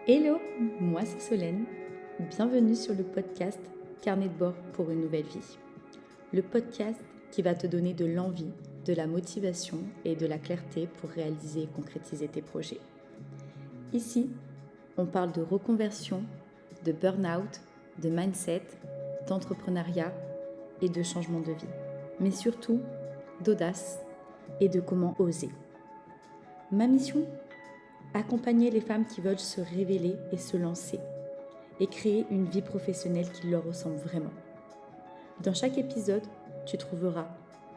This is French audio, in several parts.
Hello, moi c'est Solène. Bienvenue sur le podcast Carnet de bord pour une nouvelle vie. Le podcast qui va te donner de l'envie, de la motivation et de la clarté pour réaliser et concrétiser tes projets. Ici, on parle de reconversion, de burn-out, de mindset, d'entrepreneuriat et de changement de vie. Mais surtout, d'audace et de comment oser. Ma mission ? Accompagner les femmes qui veulent se révéler et se lancer et créer une vie professionnelle qui leur ressemble vraiment. Dans chaque épisode, tu trouveras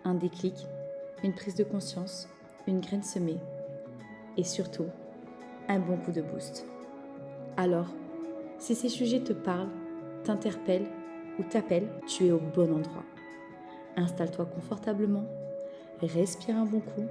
un déclic, une prise de conscience, une graine semée et surtout, un bon coup de boost. Alors, si ces sujets te parlent, t'interpellent ou t'appellent, tu es au bon endroit. Installe-toi confortablement, respire un bon coup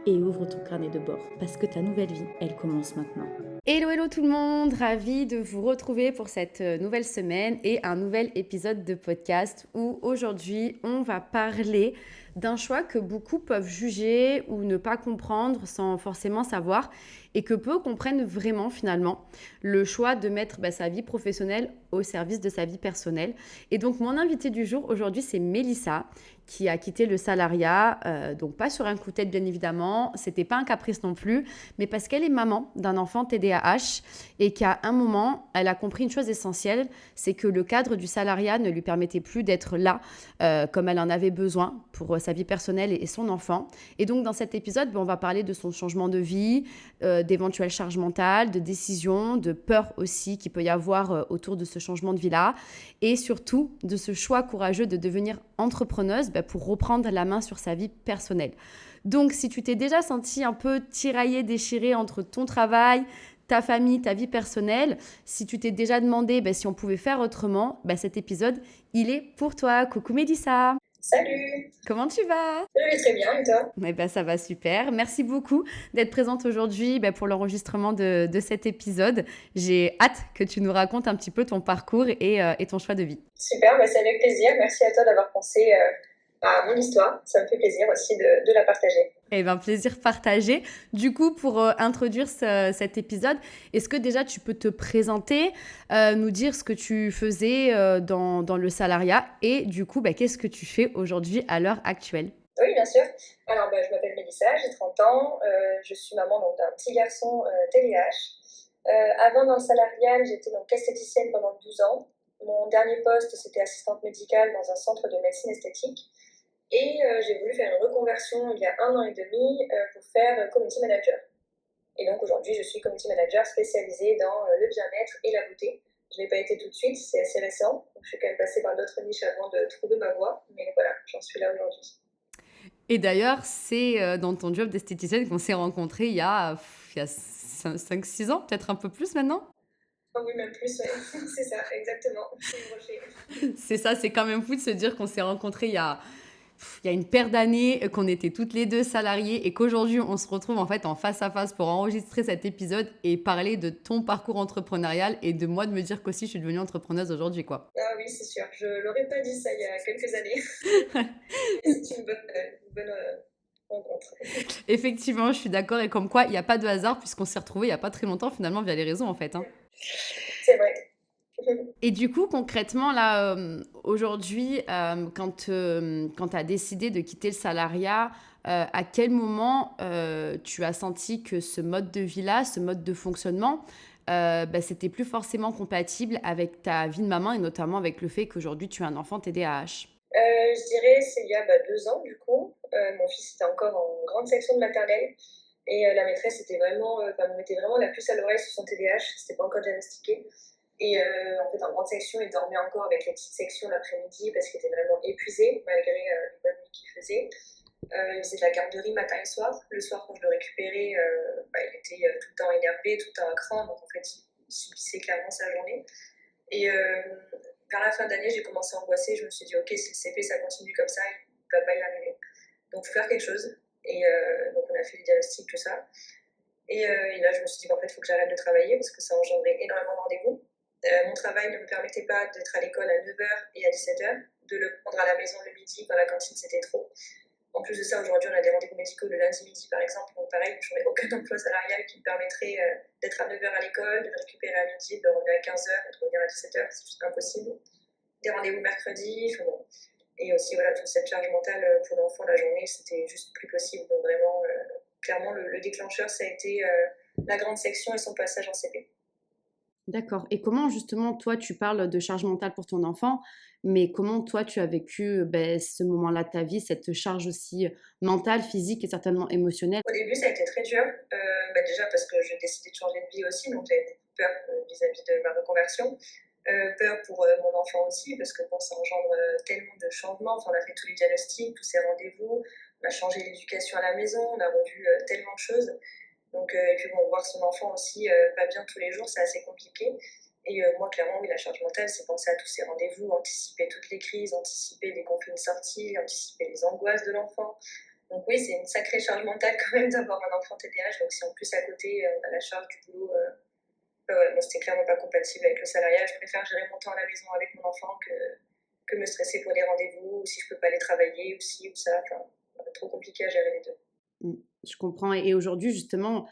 et ouvre ton carnet de bord parce que ta nouvelle vie, elle commence maintenant. Hello tout le monde, ravie de vous retrouver pour cette nouvelle semaine et un nouvel épisode de podcast où aujourd'hui on va parler d'un choix que beaucoup peuvent juger ou ne pas comprendre sans forcément savoir et que peu comprennent vraiment finalement, le choix de mettre sa vie professionnelle au service de sa vie personnelle. Et donc mon invitée du jour aujourd'hui c'est Mélissa qui a quitté le salariat, donc pas sur un coup de tête bien évidemment, c'était pas un caprice non plus, mais parce qu'elle est maman d'un enfant TDAH et qu'à un moment, elle a compris une chose essentielle, c'est que le cadre du salariat ne lui permettait plus d'être là comme elle en avait besoin pour sa vie personnelle et son enfant. Et donc dans cet épisode, on va parler de son changement de vie, d'éventuelles charges mentales, de décisions, de peur aussi qu'il peut y avoir autour de ce changement de vie-là et surtout de ce choix courageux de devenir entrepreneuse pour reprendre la main sur sa vie personnelle. Donc, si tu t'es déjà senti un peu tiraillée, déchirée entre ton travail, ta famille, ta vie personnelle, si tu t'es déjà demandé si on pouvait faire autrement, cet épisode, il est pour toi. Coucou Mélissa. Salut! Comment tu vas? Je vais très bien, et toi? Ça va super. Merci beaucoup d'être présente aujourd'hui pour l'enregistrement de cet épisode. J'ai hâte que tu nous racontes un petit peu ton parcours et ton choix de vie. Super, c'est avec plaisir. Merci à toi d'avoir pensé à mon histoire. Ça me fait plaisir aussi de la partager. Plaisir partagé. Du coup, pour introduire cet épisode, est-ce que déjà tu peux te présenter, nous dire ce que tu faisais dans le salariat et du coup, qu'est-ce que tu fais aujourd'hui à l'heure actuelle? Oui, bien sûr. Alors, je m'appelle Mélissa, j'ai 30 ans. Je suis maman d'un petit garçon TDAH. Avant, dans le salariat, j'étais donc esthéticienne pendant 12 ans. Mon dernier poste, c'était assistante médicale dans un centre de médecine esthétique. Et j'ai voulu faire une reconversion il y a 1 an et demi pour faire community manager. Et donc aujourd'hui, je suis community manager spécialisée dans le bien-être et la beauté. Je n'ai pas été tout de suite, c'est assez récent. Donc je suis quand même passée par d'autres niches avant de trouver ma voie. Mais voilà, j'en suis là aujourd'hui. Et d'ailleurs, c'est dans ton job d'esthéticienne qu'on s'est rencontrés il y a 5-6 ans, peut-être un peu plus maintenant. Oh oui, même plus, ouais. C'est ça, exactement. C'est une rocher. C'est ça, c'est quand même fou de se dire qu'on s'est rencontrés il y a une paire d'années, qu'on était toutes les deux salariées et qu'aujourd'hui on se retrouve en fait en face à face pour enregistrer cet épisode et parler de ton parcours entrepreneurial et de moi de me dire qu'aussi je suis devenue entrepreneuse aujourd'hui, quoi. Ah oui, c'est sûr. Je l'aurais pas dit ça il y a quelques années. Et c'est une bonne rencontre. Effectivement, je suis d'accord et comme quoi il n'y a pas de hasard puisqu'on s'est retrouvés il n'y a pas très longtemps finalement via les réseaux en fait, hein. C'est vrai. Et du coup, concrètement, là, aujourd'hui, quand tu as décidé de quitter le salariat, à quel moment tu as senti que ce mode de vie-là, ce mode de fonctionnement, c'était plus forcément compatible avec ta vie de maman et notamment avec le fait qu'aujourd'hui tu as un enfant TDAH? Je dirais c'est il y a 2 ans du coup. Mon fils était encore en grande section de maternelle et la maîtresse était vraiment, me mettait vraiment la puce à l'oreille sur son TDAH. C'était pas encore diagnostiqué. Et en fait, en grande section, il dormait encore avec les petites sections l'après-midi parce qu'il était vraiment épuisé malgré les bonnes nuits qu'il faisait. Il faisait de la garderie matin et soir. Le soir, quand je le récupérais, il était tout le temps énervé, tout le temps à cran. Donc en fait, il subissait clairement sa journée. Et vers la fin d'année, j'ai commencé à angoisser. Je me suis dit, ok, si le CP ça continue comme ça, il ne va pas y arriver. Donc, il faut faire quelque chose. Et donc, on a fait le diagnostic, tout ça. Et là, je me suis dit, en fait, il faut que j'arrête de travailler parce que ça engendrait énormément de rendez-vous. Mon travail ne me permettait pas d'être à l'école à 9h et à 17h, de le prendre à la maison le midi quand la cantine c'était trop. En plus de ça, aujourd'hui, on a des rendez-vous médicaux le lundi midi, par exemple. Donc, pareil, je n'aurais aucun emploi salarial qui me permettrait d'être à 9h à l'école, de me récupérer à midi, de revenir à 15h et de revenir à 17h. C'est juste impossible. Des rendez-vous mercredi, enfin bon. Et aussi, voilà, toute cette charge mentale pour l'enfant la journée, c'était juste plus possible. Donc, vraiment, clairement, le déclencheur, ça a été la grande section et son passage en CP. D'accord. Et comment justement, toi, tu parles de charge mentale pour ton enfant, mais comment toi, tu as vécu ce moment-là de ta vie, cette charge aussi mentale, physique et certainement émotionnelle? Au début, ça a été très dur. Déjà parce que j'ai décidé de changer de vie aussi, donc j'avais beaucoup peur vis-à-vis de ma reconversion. Peur pour mon enfant aussi, parce que bon, ça engendre tellement de changements. Enfin, on a fait tous les diagnostics, tous ces rendez-vous, on a changé l'éducation à la maison, on a revu tellement de choses. Donc, et puis bon, voir son enfant aussi pas bien tous les jours, c'est assez compliqué. Et moi, clairement, oui, la charge mentale, c'est penser à tous ces rendez-vous, anticiper toutes les crises, anticiper les conflits de sortie, anticiper les angoisses de l'enfant. Donc oui, c'est une sacrée charge mentale quand même d'avoir un enfant TDAH. Donc si en plus à côté, on a la charge du boulot, voilà, moi, c'était clairement pas compatible avec le salariat. Je préfère gérer mon temps à la maison avec mon enfant que me stresser pour des rendez-vous, ou si je peux pas aller travailler, ou si, ou ça. Enfin, trop compliqué à gérer les deux. Mmh, je comprends. Et aujourd'hui, justement,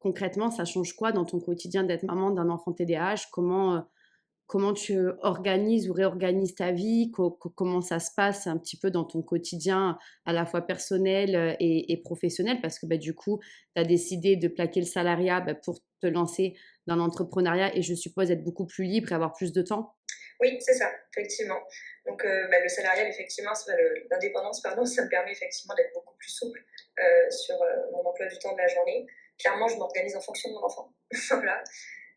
concrètement, ça change quoi dans ton quotidien d'être maman d'un enfant TDAH? Comment tu organises ou réorganises ta vie? Comment ça se passe un petit peu dans ton quotidien, à la fois personnel et professionnel? Parce que du coup, tu as décidé de plaquer le salariat pour te lancer dans l'entrepreneuriat et je suppose être beaucoup plus libre et avoir plus de temps. Oui, c'est ça, effectivement. Donc le salarial, effectivement, l'indépendance, pardon, ça me permet effectivement d'être beaucoup plus souple sur mon emploi du temps de la journée. Clairement, je m'organise en fonction de mon enfant. Voilà.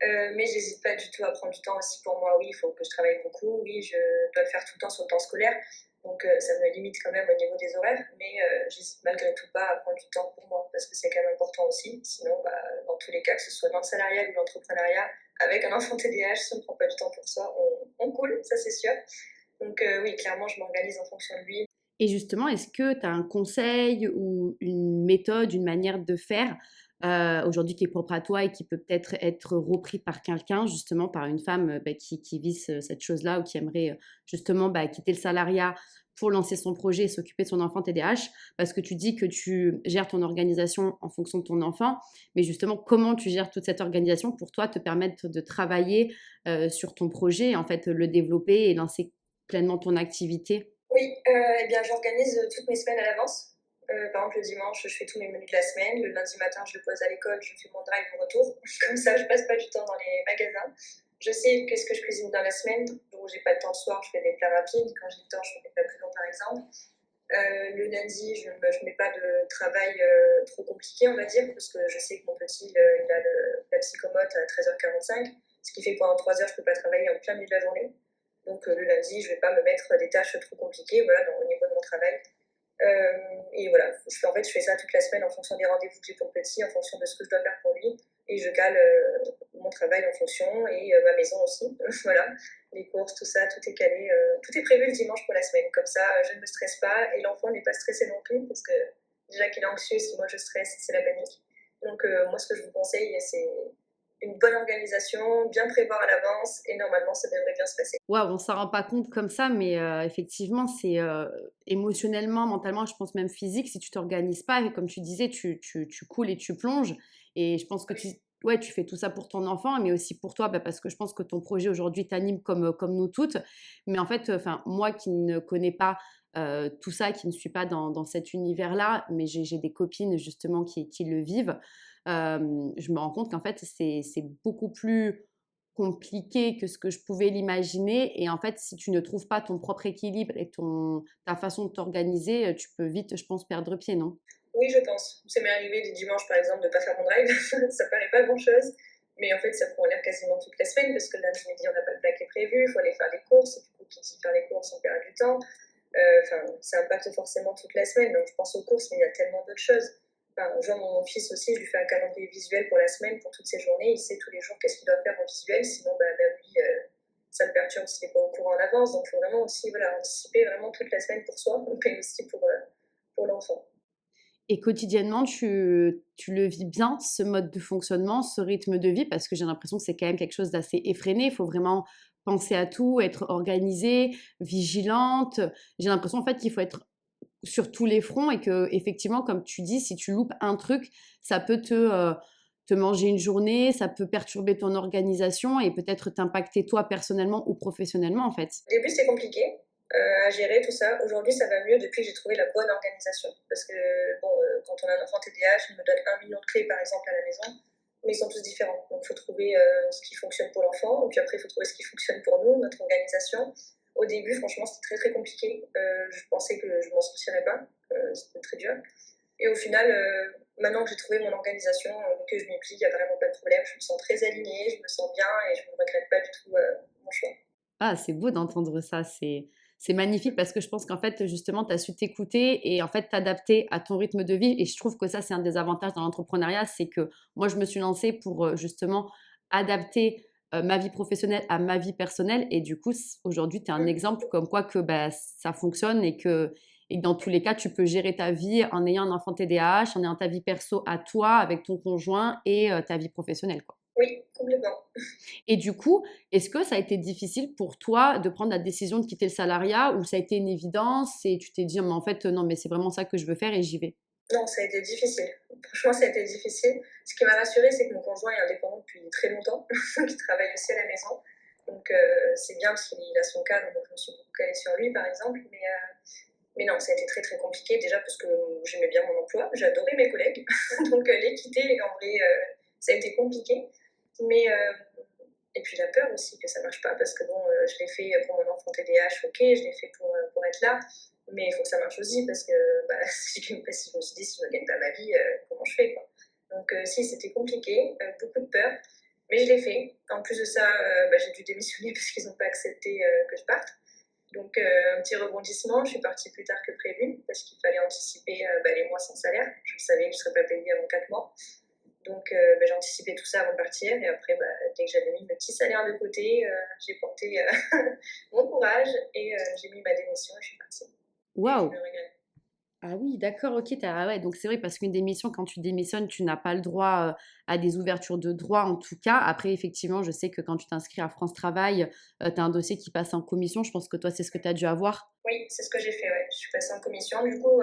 Mais j'hésite pas du tout à prendre du temps aussi pour moi. Oui, il faut que je travaille beaucoup. Oui, je dois le faire tout le temps sur le temps scolaire. Donc, ça me limite quand même au niveau des horaires. Mais j'hésite malgré tout pas à prendre du temps pour moi parce que c'est quand même important aussi. Sinon, dans tous les cas, que ce soit dans le salariat ou l'entrepreneuriat, avec un enfant TDAH, si on ne prend pas du temps pour soi, on coule, ça c'est sûr. Donc, oui, clairement, je m'organise en fonction de lui. Et justement, est-ce que tu as un conseil ou une méthode, une manière de faire aujourd'hui qui est propre à toi et qui peut peut-être être repris par quelqu'un, justement par une femme qui vit cette chose-là ou qui aimerait justement quitter le salariat pour lancer son projet et s'occuper de son enfant TDAH? Parce que tu dis que tu gères ton organisation en fonction de ton enfant, mais justement, comment tu gères toute cette organisation pour toi te permettre de travailler sur ton projet, en fait, le développer et lancer pleinement ton activité? Oui, eh bien, j'organise toutes mes semaines à l'avance. Par exemple, le dimanche, je fais tous mes menus de la semaine. Le lundi matin, je le pose à l'école, je fais mon drive au retour. Comme ça, je passe pas du temps dans les magasins. Je sais qu'est-ce que je cuisine dans la semaine. Donc, j'ai pas le temps le soir, je fais des plats rapides. Quand j'ai le temps, je fais des plats plus longs, par exemple. Le lundi, je ne mets pas de travail trop compliqué, on va dire, parce que je sais que mon petit, il a la psychomote à 13h45, ce qui fait que pendant 3 heures, je ne peux pas travailler en plein milieu de la journée. Donc le lundi, je ne vais pas me mettre des tâches trop compliquées voilà, au niveau de mon travail. Et voilà, en fait, je fais ça toute la semaine en fonction des rendez-vous que j'ai pour le petit, en fonction de ce que je dois faire pour lui. Et je cale mon travail en fonction et ma maison aussi. Voilà, les courses, tout ça, tout est calé. Tout est prévu le dimanche pour la semaine. Comme ça, je ne me stresse pas et l'enfant n'est pas stressé non plus parce que déjà qu'il est anxieux, si moi je stresse, c'est la panique. Donc, moi, ce que je vous conseille, c'est une bonne organisation, bien prévoir à l'avance et normalement, ça devrait bien se passer. Waouh, on s'en rend pas compte comme ça, mais effectivement, c'est émotionnellement, mentalement, je pense même physique, si tu t'organises pas, et comme tu disais, tu coules et tu plonges. Et je pense que ouais, tu fais tout ça pour ton enfant, mais aussi pour toi, parce que je pense que ton projet aujourd'hui t'anime comme nous toutes. Mais en fait, enfin, moi qui ne connais pas tout ça, qui ne suis pas dans cet univers-là, mais j'ai des copines justement qui le vivent, je me rends compte qu'en fait, c'est beaucoup plus compliqué que ce que je pouvais l'imaginer. Et en fait, si tu ne trouves pas ton propre équilibre et ta façon de t'organiser, tu peux vite, je pense, perdre pied, non? Oui, je pense. Ça m'est arrivé des dimanches, par exemple, de ne pas faire mon drive. Ça paraît pas grand-chose. Mais en fait, ça prend l'air quasiment toute la semaine parce que lundi midi, on n'a pas de plaquet prévu. Il faut aller faire les courses. Et du coup, qui dit faire les courses, on perd du temps. Enfin, ça impacte forcément toute la semaine. Donc, je pense aux courses, mais il y a tellement d'autres choses. Enfin, genre, mon fils aussi, je lui fais un calendrier visuel pour la semaine, pour toutes ses journées. Il sait tous les jours qu'est-ce qu'il doit faire en visuel. Sinon, même lui, ça le perturbe s'il n'est pas au courant en avance. Donc, il faut vraiment aussi voilà, anticiper vraiment toute la semaine pour soi, mais aussi pour l'enfant. Et quotidiennement, tu le vis bien, ce mode de fonctionnement, ce rythme de vie? Parce que j'ai l'impression que c'est quand même quelque chose d'assez effréné. Il faut vraiment penser à tout, être organisée, vigilante. J'ai l'impression en fait qu'il faut être sur tous les fronts et que effectivement, comme tu dis, si tu loupes un truc, ça peut te manger une journée, ça peut perturber ton organisation et peut-être t'impacter toi personnellement ou professionnellement en fait. Au début, c'était compliqué à gérer tout ça. Aujourd'hui, ça va mieux depuis que j'ai trouvé la bonne organisation. Parce que bon, quand on a un enfant TDAH, il me donne 1 million de clés, par exemple, à la maison, mais ils sont tous différents. Donc, il faut trouver ce qui fonctionne pour l'enfant, et puis après, il faut trouver ce qui fonctionne pour nous, notre organisation. Au début, franchement, c'était très, très compliqué. Je pensais que je m'en sortirais pas. C'était très dur. Et au final, maintenant que j'ai trouvé mon organisation, que je m'y plie, il n'y a vraiment pas de problème. Je me sens très alignée, je me sens bien et je ne regrette pas du tout mon choix. Ah, c'est beau d'entendre ça, c'est magnifique parce que je pense qu'en fait, justement, tu as su t'écouter et en fait t'adapter à ton rythme de vie. Et je trouve que ça, c'est un des avantages dans l'entrepreneuriat, c'est que moi, je me suis lancée pour justement adapter ma vie professionnelle à ma vie personnelle. Et du coup, aujourd'hui, tu es un exemple comme quoi que bah, ça fonctionne et que dans tous les cas, tu peux gérer ta vie en ayant un enfant TDAH, en ayant ta vie perso à toi, avec ton conjoint et ta vie professionnelle, quoi. Oui, complètement. Et du coup, est-ce que ça a été difficile pour toi de prendre la décision de quitter le salariat ou ça a été une évidence et tu t'es dit, mais en fait, non, mais c'est vraiment ça que je veux faire et j'y vais? Non, ça a été difficile. Franchement, ça a été difficile. Ce qui m'a rassurée, c'est que mon conjoint est indépendant depuis très longtemps, il travaille aussi à la maison. Donc, c'est bien parce qu'il a son cadre, donc je me suis beaucoup calée sur lui, par exemple. Mais non, ça a été très, très compliqué, déjà parce que j'aimais bien mon emploi, j'adorais mes collègues. Donc, les quitter, en vrai, ça a été compliqué. Mais, et puis la peur aussi que ça marche pas, parce que bon, je l'ai fait pour mon enfant TDAH, ok, je l'ai fait pour être là, mais il faut que ça marche aussi, parce que bah, si je me suis dit, si je ne gagne pas ma vie, comment je fais, quoi. Donc si, c'était compliqué, beaucoup de peur, mais je l'ai fait. En plus de ça, bah, j'ai dû démissionner parce qu'ils n'ont pas accepté que je parte. Donc un petit rebondissement, je suis partie plus tard que prévu, parce qu'il fallait anticiper bah, les mois sans salaire. Je savais que je ne serais pas payée avant 4 mois. Donc, bah, j'ai anticipé tout ça avant de partir. Et après, bah, dès que j'avais mis mes petits salaires de côté, j'ai porté mon courage et j'ai mis ma démission et je suis partie. Et je Waouh! me regrette. Ah oui, d'accord, ok. Ouais, donc c'est vrai, parce qu'une démission, quand tu démissionnes, tu n'as pas le droit à des ouvertures de droit en tout cas. Après, effectivement, je sais que quand tu t'inscris à France Travail, tu as un dossier qui passe en commission. Je pense que toi, c'est ce que tu as dû avoir. Oui, c'est ce que j'ai fait. Ouais. Je suis passée en commission. Du coup,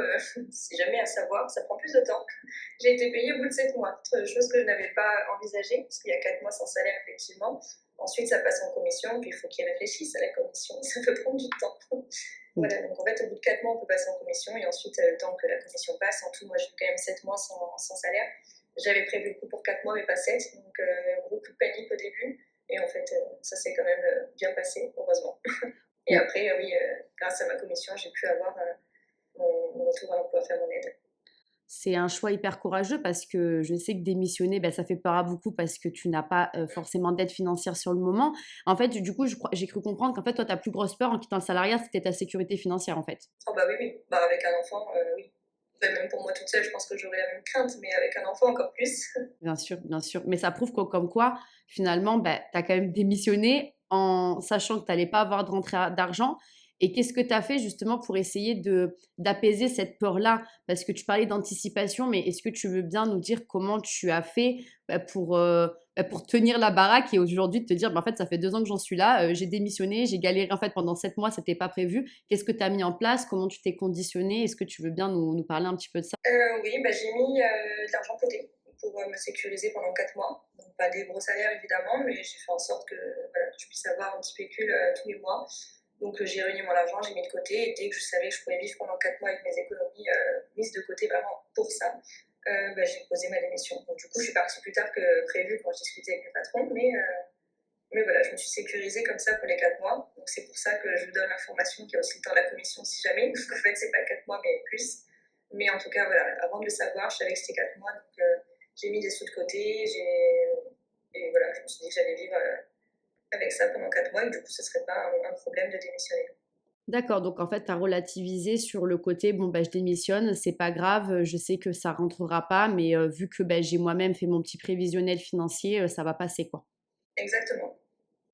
si jamais à savoir, ça prend plus de temps. J'ai été payée au bout de 7 mois, chose que je n'avais pas envisagée, parce qu'il y a 4 mois sans salaire, effectivement. Ensuite, ça passe en commission, puis il faut qu'ils réfléchissent à la commission. Ça peut prendre du temps. Voilà, donc en fait, au bout de 4 mois, on peut passer en commission, et ensuite, le temps que la commission passe, en tout, moi, j'ai eu quand même 7 mois sans salaire. J'avais prévu le coup pour 4 mois, mais pas 7, donc beaucoup de panique au début. Et en fait, ça s'est quand même bien passé, heureusement. Et Bon, après, oui, grâce à ma commission, j'ai pu avoir mon retour à l'emploi, faire mon aide. c'est un choix hyper courageux parce que je sais que démissionner, ben, ça fait peur à beaucoup parce que tu n'as pas forcément d'aide financière sur le moment. En fait, du coup, j'ai cru comprendre qu'en fait, toi, ta plus grosse peur en quittant le salariat, c'était ta sécurité financière, en fait. Oh bah oui, oui. Bah, avec un enfant, oui. Enfin, même pour moi toute seule, je pense que j'aurais la même crainte, mais avec un enfant encore plus. Bien sûr, bien sûr. Mais ça prouve que, comme quoi, finalement, bah, tu as quand même démissionné en sachant que tu n'allais pas avoir de rentrée d'argent. Et qu'est-ce que tu as fait justement pour essayer d'apaiser cette peur-là? Parce que tu parlais d'anticipation, mais est-ce que tu veux bien nous dire comment tu as fait pour tenir la baraque et aujourd'hui te dire, bah, en fait, ça fait 2 ans que j'en suis là, j'ai démissionné, j'ai galéré en fait pendant 7 mois, c'était pas prévu. Qu'est-ce que tu as mis en place? Comment tu t'es conditionné? Est-ce que tu veux bien nous parler un petit peu de ça? Oui, bah, j'ai mis de l'argent de côté pour me sécuriser pendant 4 mois. Donc, pas des gros salaires évidemment, mais j'ai fait en sorte que, voilà, que je puisse avoir un petit pécule tous les mois. Donc, j'ai réuni mon argent, j'ai mis de côté. Et dès que je savais que je pouvais vivre pendant 4 mois avec mes économies mises de côté vraiment pour ça, bah, j'ai posé ma démission. Donc, du coup, je suis partie plus tard que prévu quand je discutais avec mes patrons, mais voilà, je me suis sécurisée comme ça pour les 4 mois. Donc, c'est pour ça que je vous donne l'information qu'il y a aussi le temps de la commission si jamais. Parce qu'en fait, c'est pas 4 mois, mais plus. Mais en tout cas, voilà, avant de le savoir, je savais que c'était 4 mois. Donc, j'ai mis des sous de côté. Et voilà, je me suis dit que j'allais vivre avec ça pendant 4 mois. Et du coup, ce serait pas un problème de démissionner. D'accord, donc en fait, tu as relativisé sur le côté, bon, bah, je démissionne, c'est pas grave, je sais que ça rentrera pas, mais vu que bah, j'ai moi-même fait mon petit prévisionnel financier, ça va passer, quoi. Exactement.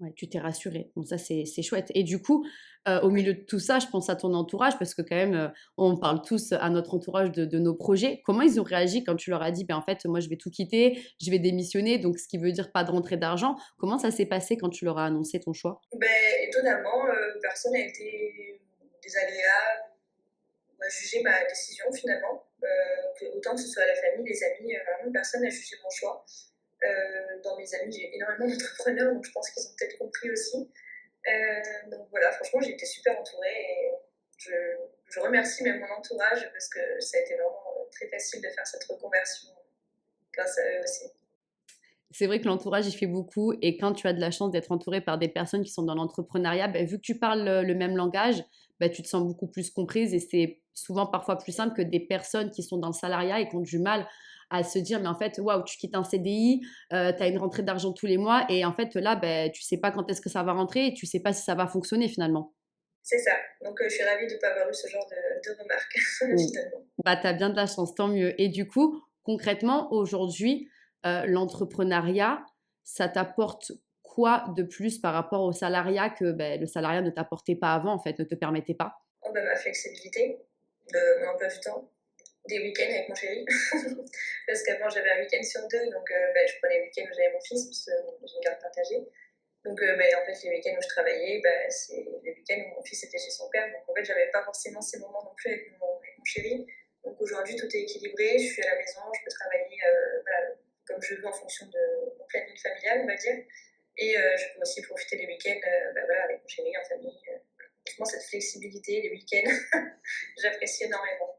Ouais, tu t'es rassurée. Bon, ça, c'est chouette. Et du coup, au milieu de tout ça, je pense à ton entourage, parce que quand même, on parle tous à notre entourage de nos projets. Comment ils ont réagi quand tu leur as dit, ben, en fait, moi, je vais tout quitter, je vais démissionner, donc ce qui veut dire pas de rentrée d'argent. Comment ça s'est passé quand tu leur as annoncé ton choix? Ben, étonnamment, personne n'a été désagréable. jugé ma décision finalement. Autant que ce soit la famille, les amis, vraiment personne n'a jugé mon choix. Dans mes amis, j'ai énormément d'entrepreneurs, donc je pense qu'ils ont peut-être compris aussi. Donc voilà, franchement, j'ai été super entourée et je, je remercie même mon entourage parce que ça a été vraiment très facile de faire cette reconversion grâce à eux aussi. C'est vrai que l'entourage, il fait beaucoup. Et quand tu as de la chance d'être entouré par des personnes qui sont dans l'entrepreneuriat, bah, vu que tu parles le même langage, bah, tu te sens beaucoup plus comprise. Et c'est souvent parfois plus simple que des personnes qui sont dans le salariat et qui ont du mal à se dire, mais en fait, waouh, tu quittes un CDI, tu as une rentrée d'argent tous les mois. Et en fait, là, bah, tu sais pas quand est-ce que ça va rentrer et tu sais pas si ça va fonctionner finalement. C'est ça. Donc je suis ravie de ne pas avoir eu ce genre de remarques Mm. finalement. Bah, tu as bien de la chance, tant mieux. Et du coup, concrètement, aujourd'hui, l'entrepreneuriat, ça t'apporte quoi de plus par rapport au salariat que ben, le salariat ne t'apportait pas avant, en fait, ne te permettait pas? Oh, bah, ma flexibilité de mon emploi du temps, des week-ends avec mon chéri. Parce qu'avant, j'avais un week-end sur deux, donc bah, je prenais les week-ends où j'avais mon fils, parce que j'ai une garde partagée. Donc bah, en fait, les week-ends où je travaillais, bah, c'est les week-ends où mon fils était chez son père. Donc en fait, j'avais pas forcément ces moments non plus avec mon chéri. Donc aujourd'hui, tout est équilibré. Je suis à la maison, je peux travailler voilà, comme je veux en fonction de mon planning familial, on va dire. Et je peux aussi profiter des week-ends bah, voilà, avec mon chéri, en famille. Franchement, cette flexibilité, les week-ends, j'apprécie énormément.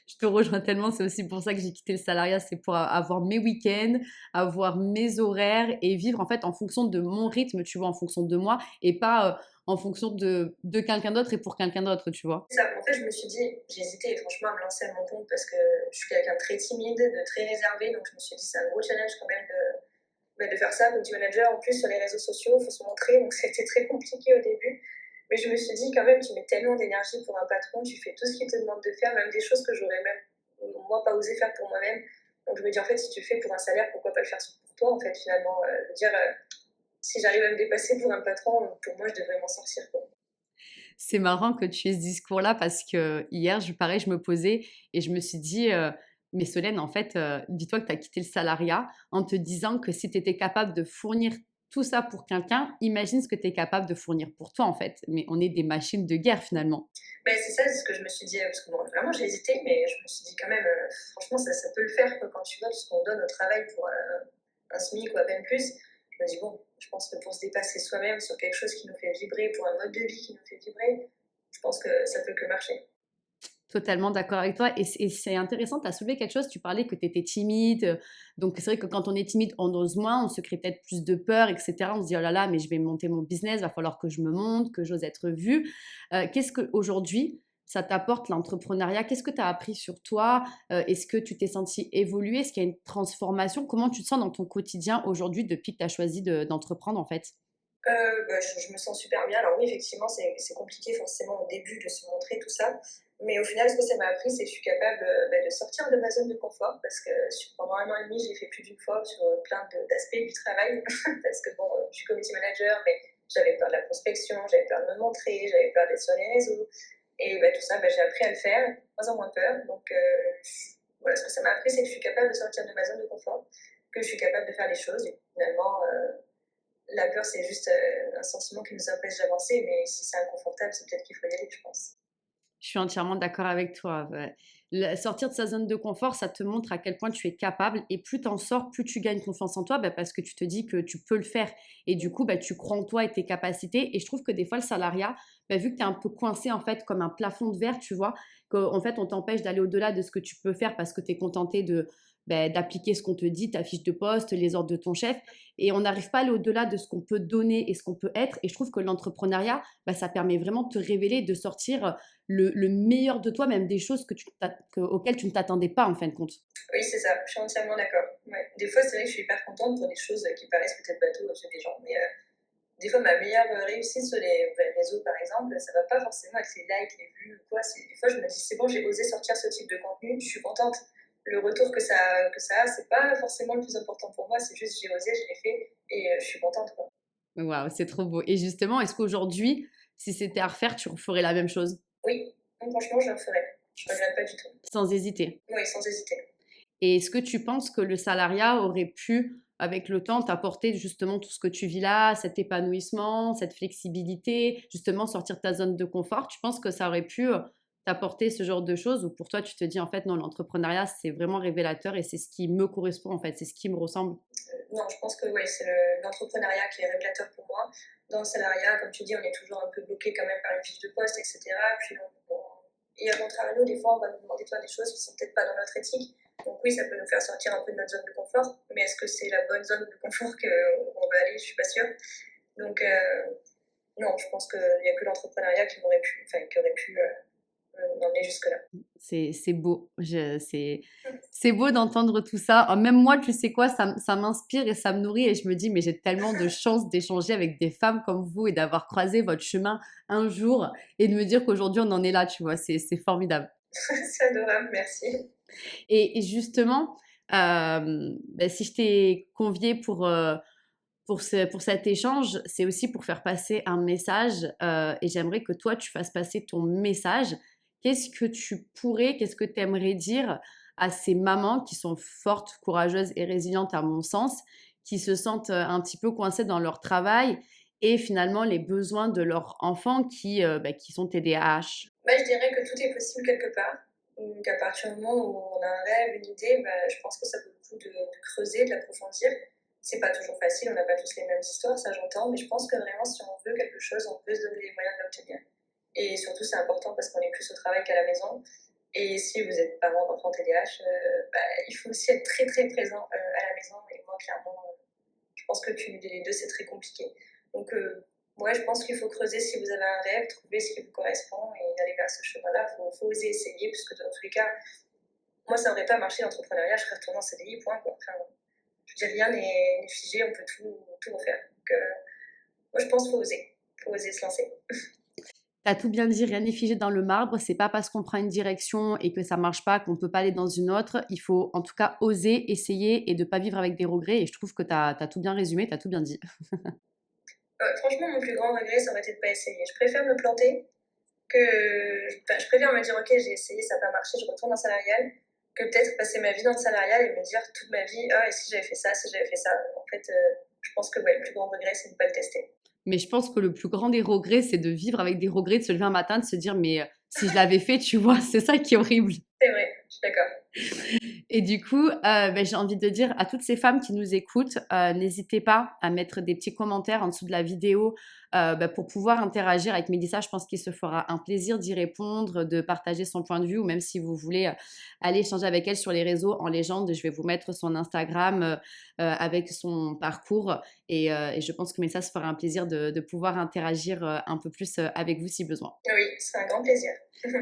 Je te rejoins tellement, c'est aussi pour ça que j'ai quitté le salariat, c'est pour avoir mes week-ends, avoir mes horaires et vivre en fait en fonction de mon rythme, tu vois, en fonction de moi et pas en fonction de quelqu'un d'autre et pour quelqu'un d'autre, tu vois. Ça, en fait, je me suis dit, j'ai hésité franchement à me lancer à mon compte parce que je suis quelqu'un de très timide, de très réservé, donc je me suis dit, c'est un gros challenge quand même de faire ça. Community manager, en plus sur les réseaux sociaux, il faut se montrer, donc c'était très compliqué au début. Mais je me suis dit, quand même, tu mets tellement d'énergie pour un patron, tu fais tout ce qu'il te demande de faire, même des choses que j'aurais même, moi, pas osé faire pour moi-même. Donc je me dis, en fait, si tu le fais pour un salaire, pourquoi pas le faire pour toi, en fait, finalement. Je veux dire, si j'arrive à me dépasser pour un patron, pour moi, je devrais m'en sortir, quoi. C'est marrant que tu aies ce discours-là parce que hier, pareil, je me posais et je me suis dit, mais Solène, en fait, dis-toi que tu as quitté le salariat en te disant que si tu étais capable de fournir tout ça pour quelqu'un, imagine ce que tu es capable de fournir pour toi, en fait. Mais on est des machines de guerre finalement. Mais c'est ça, c'est ce que je me suis dit, parce que bon, vraiment j'ai hésité, mais je me suis dit quand même, franchement, ça peut le faire quoi, quand tu vois tout ce qu'on donne au travail pour un SMIC ou à peine plus. Je me dis, bon, je pense que pour se dépasser soi-même sur quelque chose qui nous fait vibrer, pour un mode de vie qui nous fait vibrer, je pense que ça peut que marcher. Totalement d'accord avec toi. Et c'est intéressant, tu as soulevé quelque chose, tu parlais que tu étais timide. Donc c'est vrai que quand on est timide, on ose moins, on se crée peut-être plus de peur, etc. On se dit, oh là là, mais je vais monter mon business, va falloir que je me monte, que j'ose être vue. Qu'est-ce qu'aujourd'hui, ça t'apporte l'entrepreneuriat? Qu'est-ce que tu as appris sur toi? Est-ce que tu t'es senti évoluer? Est-ce qu'il y a une transformation? Comment tu te sens dans ton quotidien aujourd'hui depuis que tu as choisi d'entreprendre en fait? Bah, je me sens super bien. Alors oui, effectivement, c'est compliqué forcément au début de se montrer tout ça. Mais au final, ce que ça m'a appris, c'est que je suis capable bah, de sortir de ma zone de confort parce que pendant un an et demi, je l'ai fait plus d'une fois sur plein d'aspects du travail. Parce que bon, je suis community manager, mais j'avais peur de la prospection, j'avais peur de me montrer, j'avais peur d'être sur les réseaux. Et bah, tout ça, bah, j'ai appris à le faire, moins en moins peur. Donc voilà, ce que ça m'a appris, c'est que je suis capable de sortir de ma zone de confort, que je suis capable de faire les choses. Et finalement, la peur, c'est juste un sentiment qui nous empêche d'avancer, mais si c'est inconfortable, c'est peut-être qu'il faut y aller, je pense. Je suis entièrement d'accord avec toi. Ouais. Sortir de sa zone de confort, ça te montre à quel point tu es capable. Et plus tu en sors, plus tu gagnes confiance en toi bah, parce que tu te dis que tu peux le faire. Et du coup, bah, tu crois en toi et tes capacités. Et je trouve que des fois, le salariat, bah, vu que tu es un peu coincé en fait comme un plafond de verre, tu vois, qu'en fait, on t'empêche d'aller au-delà de ce que tu peux faire parce que tu es contenté bah, d'appliquer ce qu'on te dit, ta fiche de poste, les ordres de ton chef. Et on n'arrive pas à aller au-delà de ce qu'on peut donner et ce qu'on peut être. Et je trouve que l'entrepreneuriat, bah, ça permet vraiment de te révéler, de sortir le meilleur de toi, même des choses auxquelles tu ne t'attendais pas en fin de compte. Oui, c'est ça, je suis entièrement d'accord. Ouais. Des fois, c'est vrai que je suis hyper contente pour des choses qui paraissent peut-être bateau aux yeux des gens, mais des fois, ma meilleure réussite sur les réseaux, par exemple, ça va pas forcément être les likes, les vues ou quoi. Des fois, je me dis, c'est bon, j'ai osé sortir ce type de contenu, je suis contente. Le retour que ça a, c'est pas forcément le plus important pour moi, c'est juste j'ai osé, je l'ai fait et je suis contente, quoi. Waouh, c'est trop beau. Et justement, est-ce qu'aujourd'hui, si c'était à refaire, tu referais la même chose Oui, donc, franchement, je le ferai. Je regrette pas du tout. sans hésiter? Oui, sans hésiter. Et est-ce que tu penses que le salariat aurait pu, avec le temps, t'apporter justement tout ce que tu vis là, cet épanouissement, cette flexibilité, justement sortir de ta zone de confort? Tu penses que ça aurait pu t'apporter ce genre de choses ou pour toi, tu te dis en fait non, l'entrepreneuriat, c'est vraiment révélateur et c'est ce qui me correspond en fait, c'est ce qui me ressemble? Non, je pense que ouais, c'est l'entrepreneuriat qui est révélateur pour moi. Dans le salariat, comme tu dis, on est toujours un peu bloqué quand même par une fiche de poste, etc. Puis et à contrario, des fois, on va nous demander de faire des choses qui sont peut-être pas dans notre éthique. Donc oui, ça peut nous faire sortir un peu de notre zone de confort. Mais est-ce que c'est la bonne zone de confort qu'on veut aller? Je suis pas sûre. Donc non, je pense qu'il n'y a que l'entrepreneuriat qui aurait pu m'emmener jusque-là. C'est beau. C'est beau d'entendre tout ça. Même moi, tu sais quoi, ça m'inspire et ça me nourrit. Et je me dis, mais j'ai tellement de chance d'échanger avec des femmes comme vous et d'avoir croisé votre chemin un jour et de me dire qu'aujourd'hui, on en est là, tu vois. C'est formidable. C'est adorable, merci. Et justement, si je t'ai convié pour cet échange, c'est aussi pour faire passer un message et j'aimerais que toi, tu fasses passer ton message. Qu'est-ce que tu aimerais dire à ces mamans qui sont fortes, courageuses et résilientes à mon sens, qui se sentent un petit peu coincées dans leur travail et finalement les besoins de leurs enfants qui sont TDAH? Je dirais que tout est possible quelque part. Donc à partir du moment où on a un rêve, une idée, je pense que ça vaut le coup de creuser, de l'approfondir. C'est pas toujours facile, on n'a pas tous les mêmes histoires, ça j'entends, mais je pense que vraiment si on veut quelque chose, on peut se donner les moyens de l'obtenir. Et surtout c'est important parce qu'on est plus au travail qu'à la maison. Et si vous êtes parent d'enfants TDAH, il faut aussi être très très présent à la maison. Et moi clairement, je pense que cumuler les deux c'est très compliqué. Donc ouais, je pense qu'il faut creuser si vous avez un rêve, trouver ce qui vous correspond et aller vers ce chemin-là. Il faut oser essayer, puisque dans tous les cas, moi, ça n'aurait pas marché l'entrepreneuriat, je serais retournée en CDI, point. Quoi. Enfin, je veux dire, rien n'est figé, on peut tout refaire. Donc, moi, je pense qu'il faut oser se lancer. T'as tout bien dit, rien n'est figé dans le marbre. C'est pas parce qu'on prend une direction et que ça marche pas qu'on peut pas aller dans une autre. Il faut en tout cas oser, essayer et de pas vivre avec des regrets. Et je trouve que t'as tout bien résumé, t'as tout bien dit. Franchement, mon plus grand regret, ça aurait été de ne pas essayer. Je préfère me planter je préfère me dire, ok, j'ai essayé, ça n'a pas marché, je retourne en salarial, que peut-être passer ma vie dans le salarial et me dire toute ma vie, ah, et si j'avais fait ça, si j'avais fait ça. En fait, je pense que ouais, le plus grand regret, c'est de ne pas le tester. Mais je pense que le plus grand des regrets, c'est de vivre avec des regrets, de se lever un matin, de se dire, mais si je l'avais fait, tu vois, c'est ça qui est horrible. C'est vrai, je suis d'accord. Et du coup, j'ai envie de dire à toutes ces femmes qui nous écoutent, n'hésitez pas à mettre des petits commentaires en dessous de la vidéo pour pouvoir interagir avec Mélissa. Je pense qu'il se fera un plaisir d'y répondre, de partager son point de vue ou même si vous voulez aller échanger avec elle sur les réseaux en légende, je vais vous mettre son Instagram avec son parcours et je pense que Mélissa se fera un plaisir de pouvoir interagir un peu plus avec vous si besoin. Oui, c'est un grand plaisir.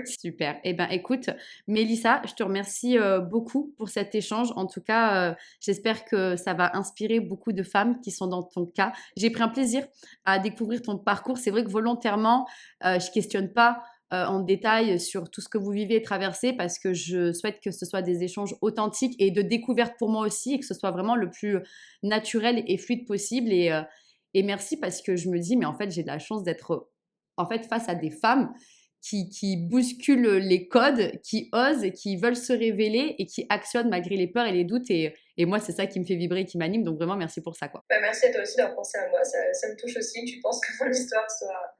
Super. Eh bien, écoute, Mélissa, je te remercie beaucoup pour cet échange. En tout cas, j'espère que ça va inspirer beaucoup de femmes qui sont dans ton cas. J'ai pris un plaisir à découvrir ton parcours. C'est vrai que volontairement, je questionne pas en détail sur tout ce que vous vivez et traversez parce que je souhaite que ce soit des échanges authentiques et de découverte pour moi aussi et que ce soit vraiment le plus naturel et fluide possible. Et merci parce que je me dis, mais en fait, j'ai de la chance d'être en fait face à des femmes qui bousculent les codes, qui osent, qui veulent se révéler et qui actionnent malgré les peurs et les doutes. Et moi, c'est ça qui me fait vibrer et qui m'anime. Donc vraiment, merci pour ça, quoi. Merci à toi aussi d'avoir pensé à moi. Ça me touche aussi. Tu penses que mon histoire soit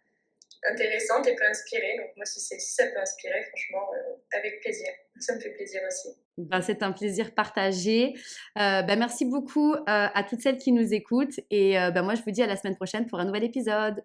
intéressante et peut inspirer. Donc moi, si ça peut inspirer, franchement, avec plaisir. Ça me fait plaisir aussi. C'est un plaisir partagé. Merci beaucoup à toutes celles qui nous écoutent. Et moi, je vous dis à la semaine prochaine pour un nouvel épisode.